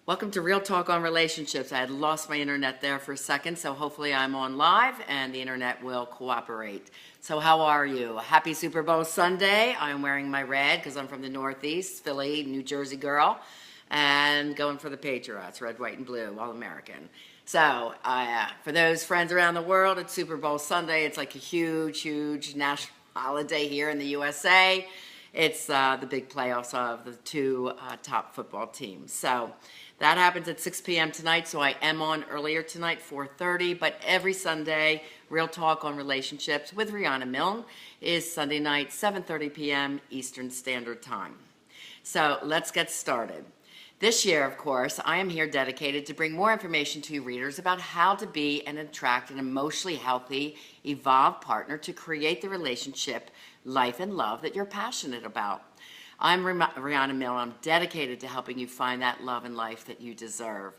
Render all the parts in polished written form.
Welcome to Real Talk on Relationships. I had lost my internet there for a second, so hopefully I'm on live and the internet will cooperate. So how are you? Happy Super Bowl Sunday. I'm wearing my red because I'm from the Northeast, Philly, New Jersey girl, and going for the Patriots, red, white, and blue, all American. So for those friends around the world, it's Super Bowl Sunday. It's like a huge national holiday here in the USA. It's the big playoffs of the two top football teams. So that happens at 6 p.m. tonight, so I am on earlier tonight, 4:30. But every Sunday, Real Talk on Relationships with Riana Milne is Sunday night, 7:30 p.m. Eastern Standard Time. So let's get started. This year, of course, I am here dedicated to bring more information to you readers about how to be and attract an emotionally healthy, evolved partner to create the relationship, life, and love that you're passionate about. I'm Riana Milne. I'm dedicated to helping you find that love and life that you deserve.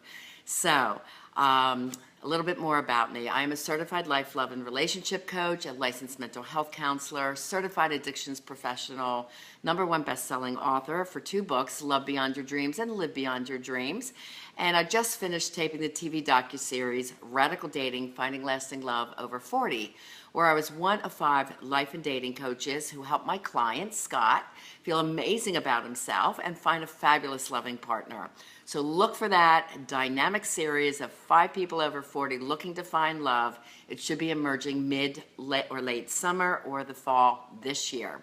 So, a little bit more about me. I am a certified life, love, and relationship coach, a licensed mental health counselor, certified addictions professional, #1 best-selling author for 2 books, Love Beyond Your Dreams and Live Beyond Your Dreams. And I just finished taping the TV docuseries, Radical Dating, Finding Lasting Love Over 40, where I was one of 5 life and dating coaches who helped my client, Scott, feel amazing about himself and find a fabulous loving partner. So look for that dynamic series of 5 people over 40 looking to find love. It should be emerging late summer or the fall this year.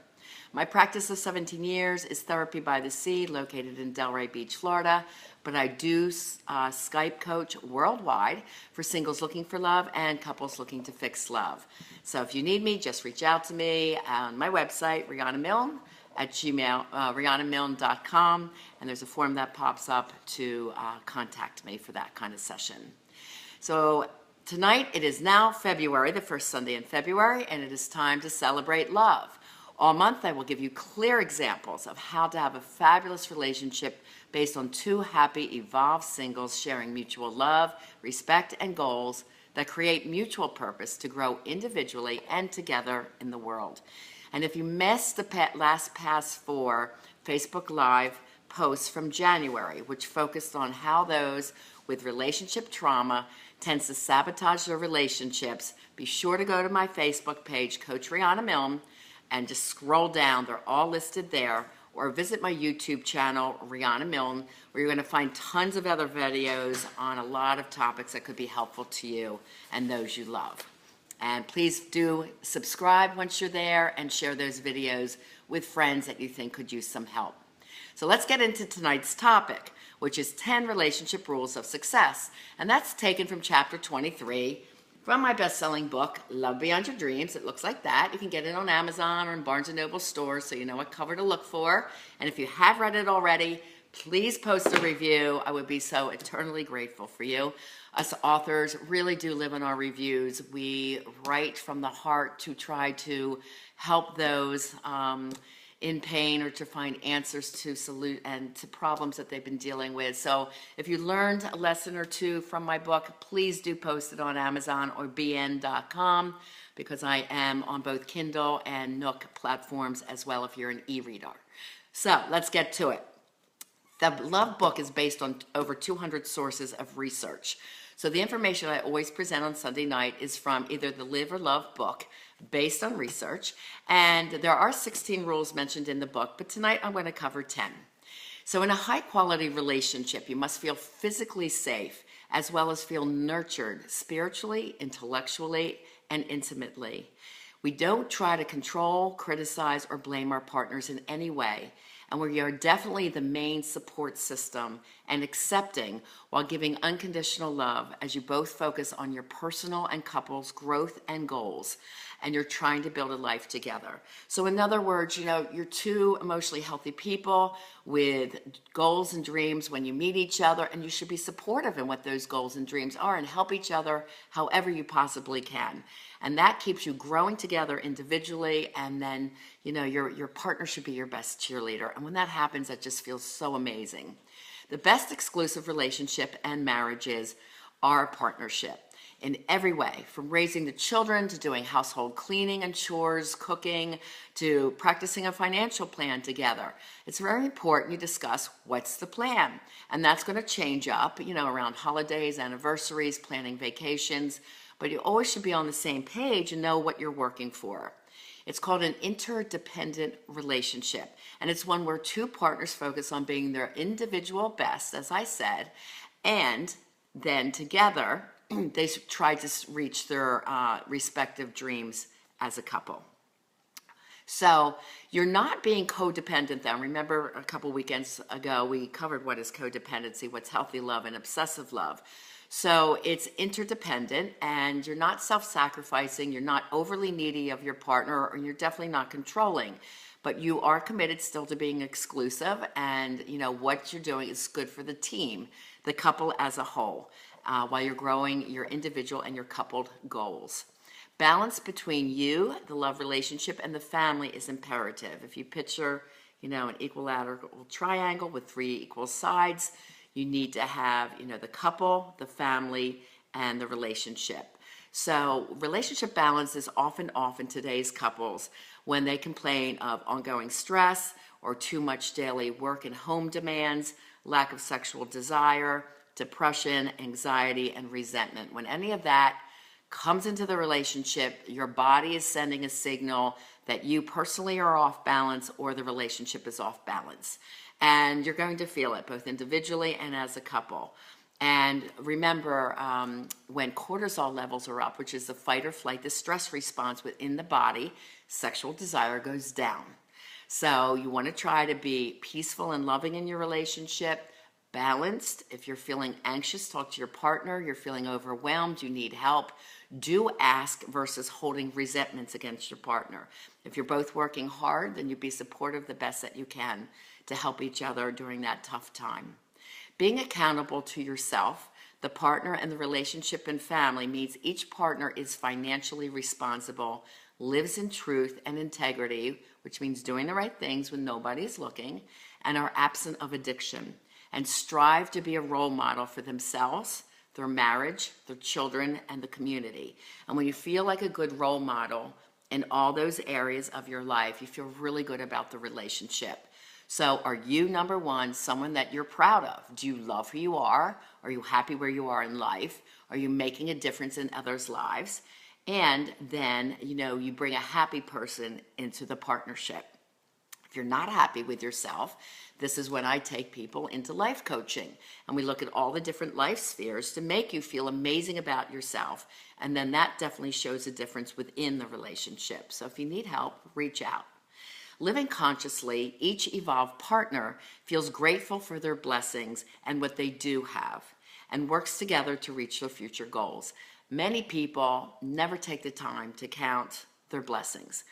My practice of 17 years is Therapy by the Sea, located in Delray Beach, Florida, but I do Skype coach worldwide for singles looking for love and couples looking to fix love. So if you need me, just reach out to me on my website, Riana Milne, at rianamilne.com, and there's a form that pops up to contact me for that kind of session. So tonight, it is now February, the first Sunday in February, and it is time to celebrate love. All month, I will give you clear examples of how to have a fabulous relationship based on 2 happy, evolved singles sharing mutual love, respect, and goals that create mutual purpose to grow individually and together in the world. And if you missed the past 4 Facebook Live posts from January, which focused on how those with relationship trauma tends to sabotage their relationships, be sure to go to my Facebook page, Coach Riana Milne, and just scroll down. They're all listed there. Or visit my YouTube channel, Riana Milne, where you're going to find tons of other videos on a lot of topics that could be helpful to you and those you love. And please do subscribe once you're there and share those videos with friends that you think could use some help. So let's get into tonight's topic, which is 10 relationship rules of success. And that's taken from chapter 23 from my best-selling book, Love Beyond Your Dreams. It looks like that. You can get it on Amazon or in Barnes & Noble stores, so you know what cover to look for. And if you have read it already, please post a review. I would be so eternally grateful for you. Us authors really do live in our reviews. We write from the heart to try to help those in pain or to find answers to problems that they've been dealing with. So if you learned a lesson or 2 from my book, please do post it on Amazon or bn.com, because I am on both Kindle and Nook platforms as well if you're an e-reader. So let's get to it. The Love book is based on over 200 sources of research. So the information I always present on Sunday night is from either the Live or Love book, based on research, and there are 16 rules mentioned in the book, but tonight I'm going to cover 10. So in a high-quality relationship, you must feel physically safe, as well as feel nurtured spiritually, intellectually, and intimately. We don't try to control, criticize, or blame our partners in any way, and we are definitely the main support system and accepting while giving unconditional love as you both focus on your personal and couples' growth and goals, and you're trying to build a life together. So in other words, you're 2 emotionally healthy people with goals and dreams when you meet each other, and you should be supportive in what those goals and dreams are and help each other however you possibly can. And that keeps you growing together individually, and then, your partner should be your best cheerleader. And when that happens, that just feels so amazing. The best exclusive relationship and marriage is our partnership. in every way, from raising the children to doing household cleaning and chores, cooking, to practicing a financial plan together. It's very important you discuss what's the plan. And that's going to change up, around holidays, anniversaries, planning vacations. But you always should be on the same page and know what you're working for. It's called an interdependent relationship, and it's one where two partners focus on being their individual best, as I said, and then together they try to reach their respective dreams as a couple. So you're not being codependent then. Remember a couple weekends ago we covered what is codependency, what's healthy love and obsessive love. So it's interdependent, and you're not self-sacrificing, you're not overly needy of your partner, and you're definitely not controlling. But you are committed still to being exclusive, and what you're doing is good for the team, the couple as a whole, while you're growing your individual and your coupled goals. Balance between you, the love relationship, and the family is imperative. If you picture, an equilateral triangle with three equal sides, you need to have, the couple, the family, and the relationship. So relationship balance is often off in today's couples when they complain of ongoing stress or too much daily work and home demands, lack of sexual desire, depression, anxiety, and resentment. When any of that comes into the relationship, your body is sending a signal that you personally are off balance or the relationship is off balance. And you're going to feel it both individually and as a couple. And remember, when cortisol levels are up, which is the fight or flight, the stress response within the body, sexual desire goes down. So you want to try to be peaceful and loving in your relationship, balanced. If you're feeling anxious, talk to your partner. You're feeling overwhelmed, you need help. Do ask versus holding resentments against your partner. If you're both working hard, then you be supportive the best that you can to help each other during that tough time. Being accountable to yourself, the partner, and the relationship and family means each partner is financially responsible, lives in truth and integrity, which means doing the right things when nobody is looking, and are absent of addiction, and strive to be a role model for themselves, their marriage, their children, and the community. And when you feel like a good role model in all those areas of your life, you feel really good about the relationship. So are you, number one, someone that you're proud of? Do you love who you are? Are you happy where you are in life? Are you making a difference in others' lives? And then, you bring a happy person into the partnership. If you're not happy with yourself, this is when I take people into life coaching. And we look at all the different life spheres to make you feel amazing about yourself. And then that definitely shows a difference within the relationship. So if you need help, reach out. Living consciously, each evolved partner feels grateful for their blessings and what they do have, and works together to reach their future goals. Many people never take the time to count their blessings.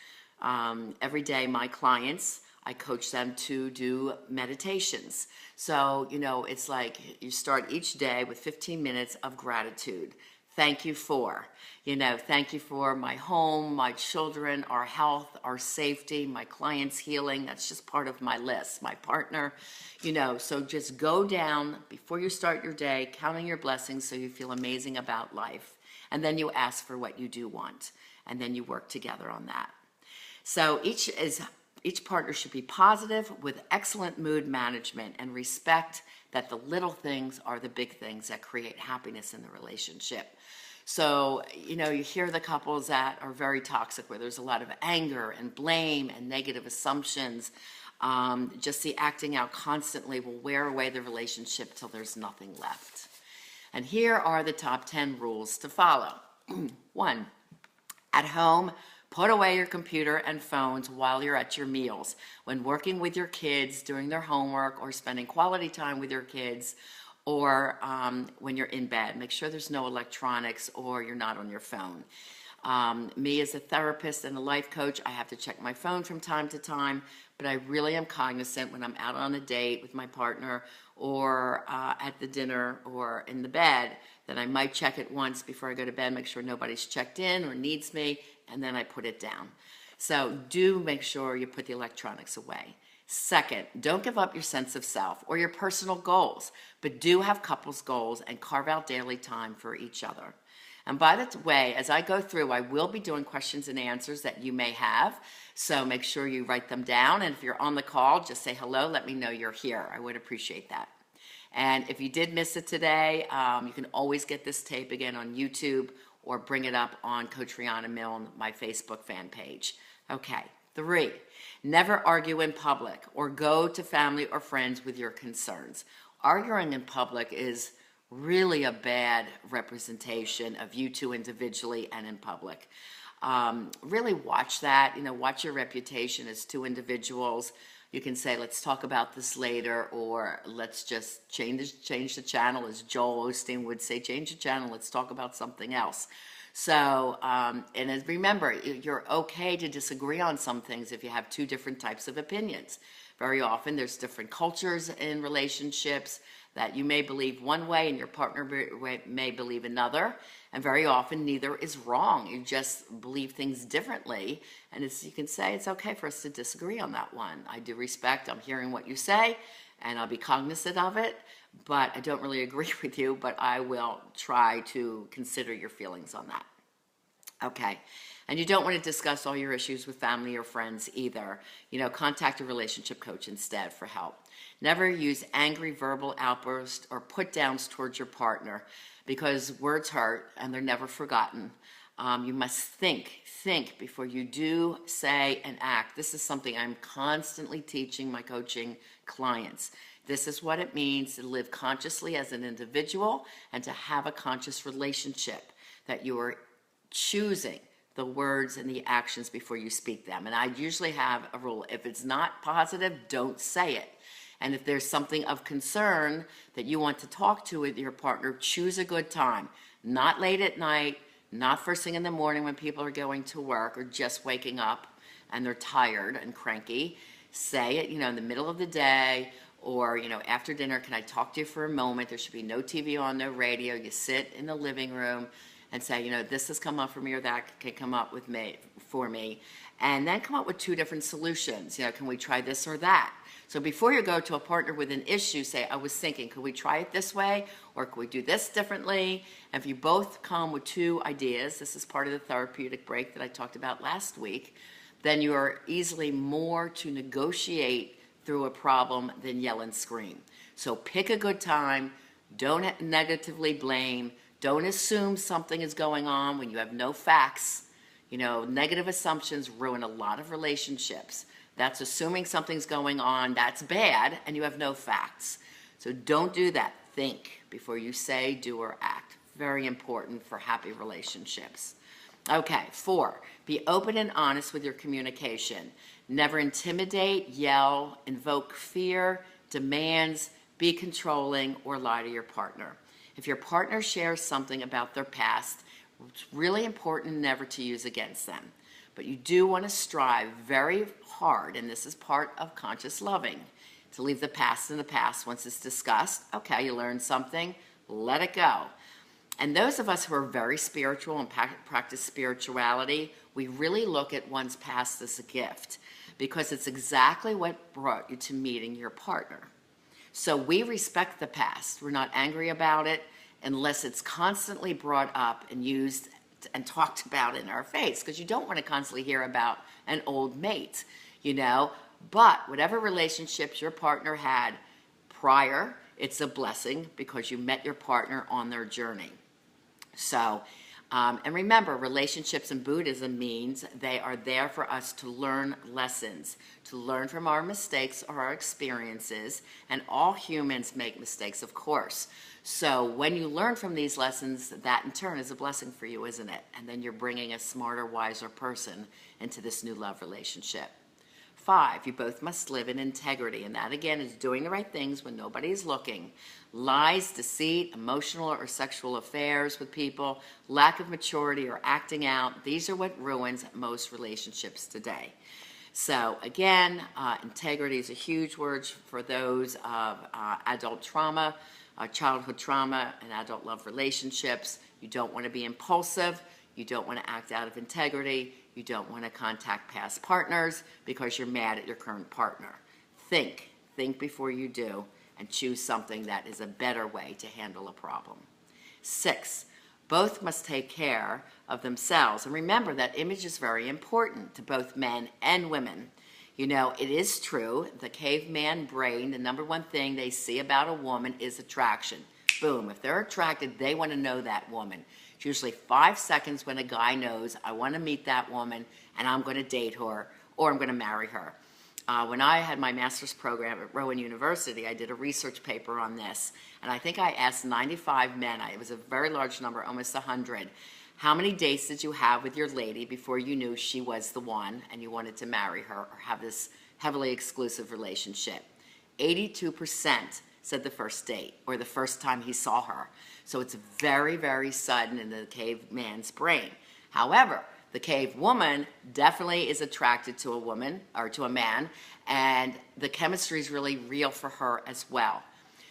Every day, my clients, I coach them to do meditations. So, it's like you start each day with 15 minutes of gratitude. Thank you for, thank you for my home, my children, our health, our safety, my clients' healing. That's just part of my list. My partner, so just go down before you start your day, counting your blessings so you feel amazing about life. And then you ask for what you do want. And then you work together on that. So each partner should be positive with excellent mood management and respect that the little things are the big things that create happiness in the relationship. So, you hear the couples that are very toxic where there's a lot of anger and blame and negative assumptions. Just the acting out constantly will wear away the relationship till there's nothing left. And here are the top 10 rules to follow. 1, at home, put away your computer and phones while you're at your meals. When working with your kids, doing their homework, or spending quality time with your kids, or when you're in bed, make sure there's no electronics or you're not on your phone. Me as a therapist and a life coach, I have to check my phone from time to time, but I really am cognizant when I'm out on a date with my partner or at the dinner or in the bed that I might check it once before I go to bed, make sure nobody's checked in or needs me, and then I put it down. So do make sure you put the electronics away. Second, don't give up your sense of self or your personal goals, but do have couples goals and carve out daily time for each other. And by the way, as I go through, I will be doing questions and answers that you may have. So make sure you write them down. And if you're on the call, just say hello. Let me know you're here. I would appreciate that. And if you did miss it today, you can always get this tape again on YouTube or bring it up on Coach Riana Milne, my Facebook fan page. Okay, 3, never argue in public or go to family or friends with your concerns. Arguing in public is really a bad representation of you two individually and in public. Really watch that, watch your reputation as two individuals. You can say, let's talk about this later, or let's just change the channel, as Joel Osteen would say, change the channel, let's talk about something else. So, and remember, you're okay to disagree on some things if you have two different types of opinions. Very often there's different cultures in relationships that you may believe one way and your partner may believe another. And very often neither is wrong. You just believe things differently. And you can say it's okay for us to disagree on that one. I do respect, I'm hearing what you say, and I'll be cognizant of it. But I don't really agree with you, but I will try to consider your feelings on that. Okay. And you don't want to discuss all your issues with family or friends either. Contact a relationship coach instead for help. Never use angry verbal outbursts or put downs towards your partner, because words hurt and they're never forgotten. You must think before you do, say, and act. This is something I'm constantly teaching my coaching clients. This is what it means to live consciously as an individual and to have a conscious relationship, that you are choosing the words and the actions before you speak them. And I usually have a rule: if it's not positive, don't say it. And if there's something of concern that you want to talk to with your partner, choose a good time. Not late at night, not first thing in the morning when people are going to work or just waking up and they're tired and cranky. Say it, in the middle of the day, or, after dinner, can I talk to you for a moment? There should be no TV on, no radio. You sit in the living room and say, this has come up for me, or that can come up for me. And then come up with 2 different solutions. Can we try this or that? So before you go to a partner with an issue, say, I was thinking, could we try it this way? Or could we do this differently? And if you both come with 2 ideas, this is part of the therapeutic break that I talked about last week, then you are easily more to negotiate through a problem than yell and scream. So pick a good time. Don't negatively blame. Don't assume something is going on when you have no facts. Negative assumptions ruin a lot of relationships. That's assuming something's going on, that's bad, and you have no facts. So don't do that. Think before you say, do, or act. Very important for happy relationships. Okay, 4, be open and honest with your communication. Never intimidate, yell, invoke fear, demands, be controlling, or lie to your partner. If your partner shares something about their past, it's really important never to use against them. But you do want to strive very hard, and this is part of conscious loving, to leave the past in the past. Once it's discussed, okay, you learned something, let it go. And those of us who are very spiritual and practice spirituality, we really look at one's past as a gift, because it's exactly what brought you to meeting your partner. So we respect the past. We're not angry about it unless it's constantly brought up and used and talked about in our face, because you don't want to constantly hear about an old mate, But whatever relationships your partner had prior, it's a blessing because you met your partner on their journey. So, and remember, relationships in Buddhism means they are there for us to learn lessons, to learn from our mistakes or our experiences, and all humans make mistakes, of course. So when you learn from these lessons, that in turn is a blessing for you, isn't it? And then you're bringing a smarter, wiser person into this new love relationship. 5, you both must live in integrity, and that again is doing the right things when nobody is looking. Lies, deceit, emotional or sexual affairs with people, lack of maturity or acting out, these are what ruins most relationships today. So again, integrity is a huge word for those of adult trauma, childhood trauma, and adult love relationships. You don't want to be impulsive. You don't want to act out of integrity. You don't want to contact past partners because you're mad at your current partner. Think before you do, and choose something that is a better way to handle a problem. 6, Both must take care of themselves. And remember that image is very important to both men and women. You know, it is true, the caveman brain, the number one thing they see about a woman is attraction. Boom, if they're attracted, they want to know that woman. It's usually 5 seconds when a guy knows, I want to meet that woman and I'm going to date her or I'm going to marry her. When I had my master's program at Rowan University, I did a research paper on this, and I think I asked 95 men, it was a very large number, almost 100, how many dates did you have with your lady before you knew she was the one and you wanted to marry her or have this heavily exclusive relationship? 82% said the first date or the first time he saw her. So it's very, very sudden in the caveman's brain. However, the cave woman definitely is attracted to a woman or to a man, and the chemistry is really real for her as well.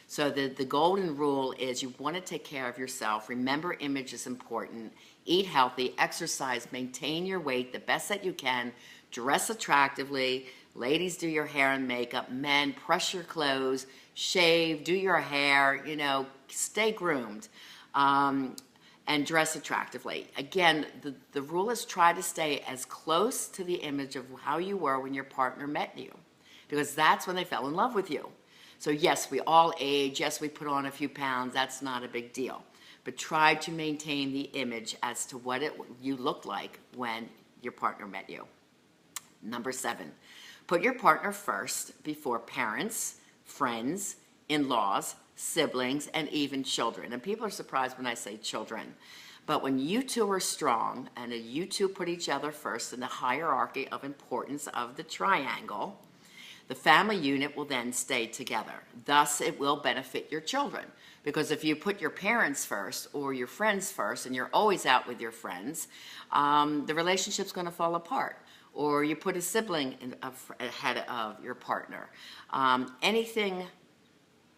So the golden rule is you want to take care of yourself. Remember, image is important. Eat healthy, exercise, maintain your weight the best that you can, dress attractively. Ladies, do your hair and makeup. Men, press your clothes, shave, do your hair, you know, stay groomed. And dress attractively. Again, the rule is try to stay as close to the image of how you were when your partner met you, because that's when they fell in love with you. So yes, we all age, yes, we put on a few pounds, that's not a big deal. But try to maintain the image as to what you looked like when your partner met you. Number 7, put your partner first before parents, friends, in-laws, siblings, and even children. And people are surprised when I say children. But when you two are strong and you two put each other first in the hierarchy of importance of the triangle, the family unit will then stay together. Thus, it will benefit your children. Because if you put your parents first or your friends first and you're always out with your friends, the relationship's going to fall apart. Or you put a sibling ahead of your partner. Anything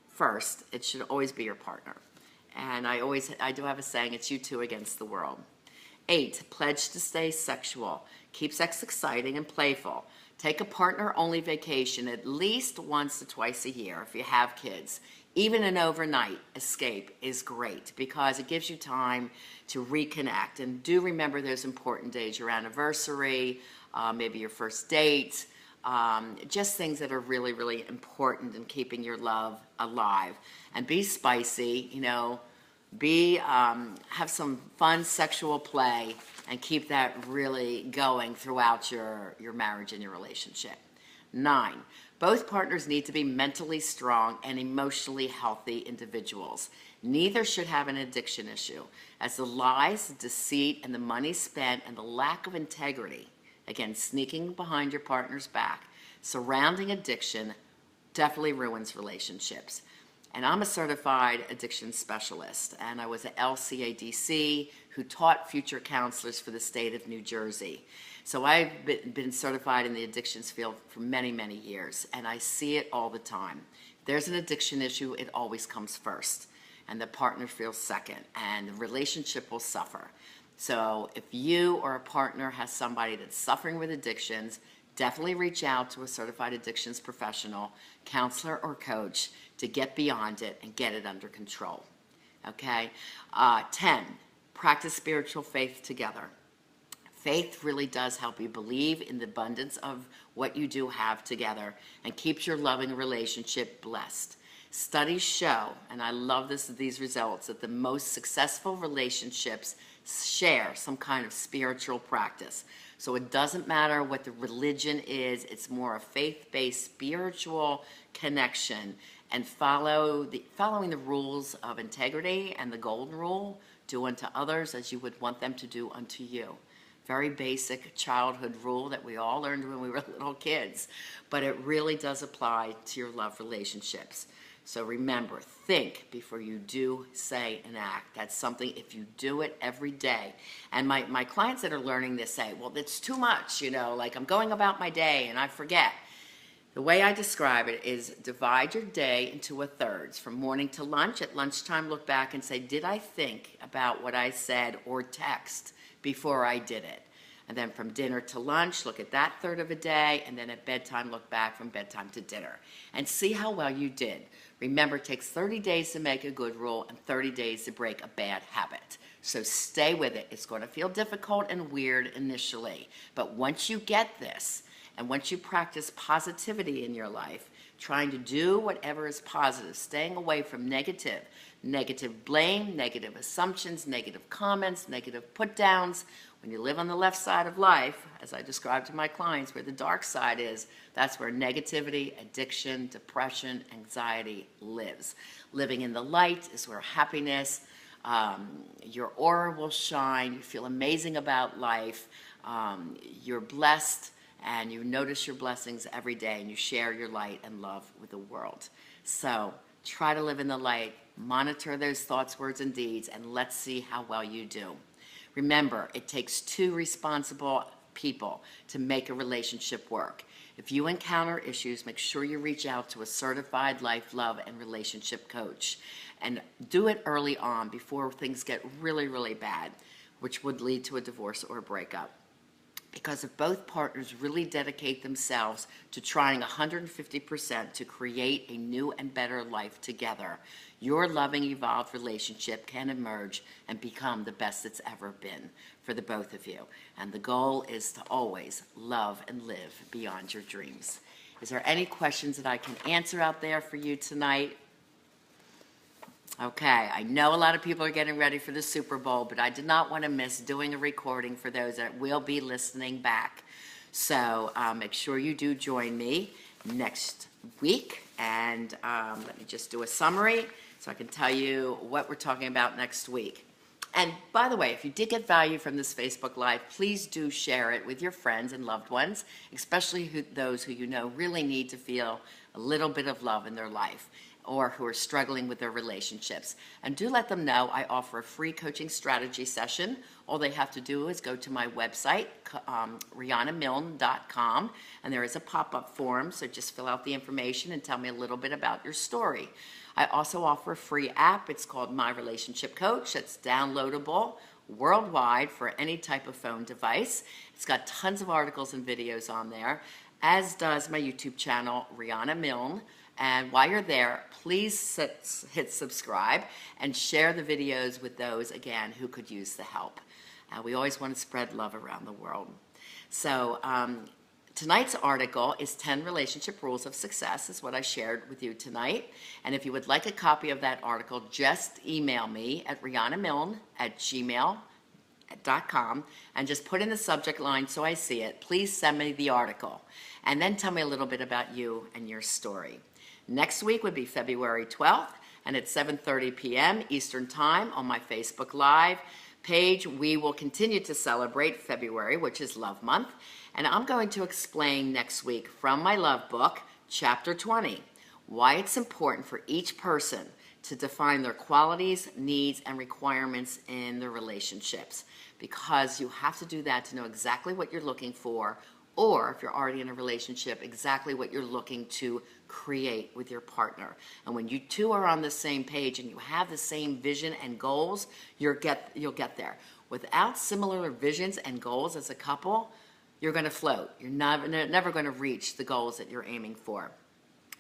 first, it should always be your partner. And I do have a saying, it's you two against the world. 8, pledge to stay sexual. Keep sex exciting and playful. Take a partner-only vacation at least once to twice a year if you have kids. Even an overnight escape is great because it gives you time to reconnect. And do remember those important days, your anniversary, maybe your first date, just things that are really, really important in keeping your love alive. And be spicy, you know, have some fun sexual play and keep that really going throughout your marriage and your relationship. 9, both partners need to be mentally strong and emotionally healthy individuals. Neither should have an addiction issue, as the lies, deceit, and the money spent and the lack of integrity, again, sneaking behind your partner's back, surrounding addiction definitely ruins relationships. And I'm a certified addiction specialist, and I was an LCADC who taught future counselors for the state of New Jersey. So I've been certified in the addictions field for many, many years, and I see it all the time. If there's an addiction issue, it always comes first, and the partner feels second, and the relationship will suffer. So if you or a partner has somebody that's suffering with addictions, definitely reach out to a certified addictions professional, counselor, or coach to get beyond it and get it under control. Okay? 10, practice spiritual faith together. Faith really does help you believe in the abundance of what you do have together and keeps your loving relationship blessed. Studies show, and I love these results, that the most successful relationships share some kind of spiritual practice. So it doesn't matter what the religion is, it's more a faith-based spiritual connection, and following the rules of integrity and the golden rule, do unto others as you would want them to do unto you. Very basic childhood rule that we all learned when we were little kids, but it really does apply to your love relationships. So remember, think before you do, say, and act. That's something, if you do it every day. And my clients that are learning this say, well, it's too much, you know, like I'm going about my day and I forget. The way I describe it is divide your day into thirds. From morning to lunch, at lunchtime, look back and say, did I think about what I said or text before I did it? And then from dinner to lunch, look at that third of a day, and then at bedtime, look back from bedtime to dinner. And see how well you did. Remember, it takes 30 days to make a good rule and 30 days to break a bad habit. So stay with it. It's going to feel difficult and weird initially, but once you get this, and once you practice positivity in your life, trying to do whatever is positive, staying away from negative blame, negative assumptions, negative comments, negative put-downs. When you live on the left side of life, as I describe to my clients, where the dark side is, that's where negativity, addiction, depression, anxiety lives. Living in the light is where happiness, your aura will shine, you feel amazing about life, you're blessed, and you notice your blessings every day, and you share your light and love with the world. So try to live in the light, monitor those thoughts, words, and deeds, and let's see how well you do. Remember, it takes two responsible people to make a relationship work. If you encounter issues, make sure you reach out to a certified life, love, and relationship coach. And do it early on before things get really, really bad, which would lead to a divorce or a breakup. Because if both partners really dedicate themselves to trying 150% to create a new and better life together, your loving, evolved relationship can emerge and become the best it's ever been for the both of you. And the goal is to always love and live beyond your dreams. Is there any questions that I can answer out there for you tonight? Okay, I know a lot of people are getting ready for the Super Bowl, but I did not want to miss doing a recording for those that will be listening back. So make sure you do join me next week. And let me just do a summary so I can tell you what we're talking about next week. And by the way, if you did get value from this Facebook Live, please do share it with your friends and loved ones, especially those who you know really need to feel a little bit of love in their life, or who are struggling with their relationships. And do let them know I offer a free coaching strategy session. All they have to do is go to my website, rianamilne.com, and there is a pop-up form, so just fill out the information and tell me a little bit about your story. I also offer a free app. It's called My Relationship Coach. It's downloadable worldwide for any type of phone device. It's got tons of articles and videos on there, as does my YouTube channel, Riana Milne. And while you're there, please hit subscribe and share the videos with those, again, who could use the help. We always want to spread love around the world. So tonight's article is 10 Relationship Rules of Success, is what I shared with you tonight. And if you would like a copy of that article, just email me at rianamilne@gmail.com and just put in the subject line so I see it. Please send me the article. And then tell me a little bit about you and your story. Next week would be February 12th, and at 7:30 p.m. Eastern Time on my Facebook Live page, we will continue to celebrate February, which is Love Month, and I'm going to explain next week from my love book, Chapter 20, why it's important for each person to define their qualities, needs, and requirements in their relationships, because you have to do that to know exactly what you're looking for, or if you're already in a relationship, exactly what you're looking to create with your partner. And when you two are on the same page and you have the same vision and goals, you'll get there. Without similar visions and goals as a couple, you're going to float. You're never going to reach the goals that you're aiming for.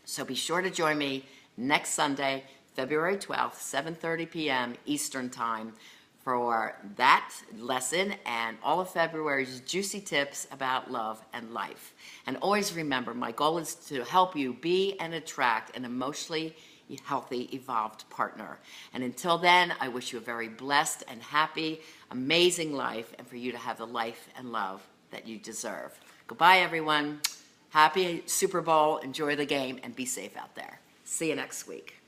So be sure to join me next Sunday, February 12th, 7:30 p.m. Eastern Time, for that lesson and all of February's juicy tips about love and life. And always remember, my goal is to help you be and attract an emotionally healthy, evolved partner. And until then, I wish you a very blessed and happy, amazing life, and for you to have the life and love that you deserve. Goodbye, everyone. Happy Super Bowl. Enjoy the game and be safe out there. See you next week.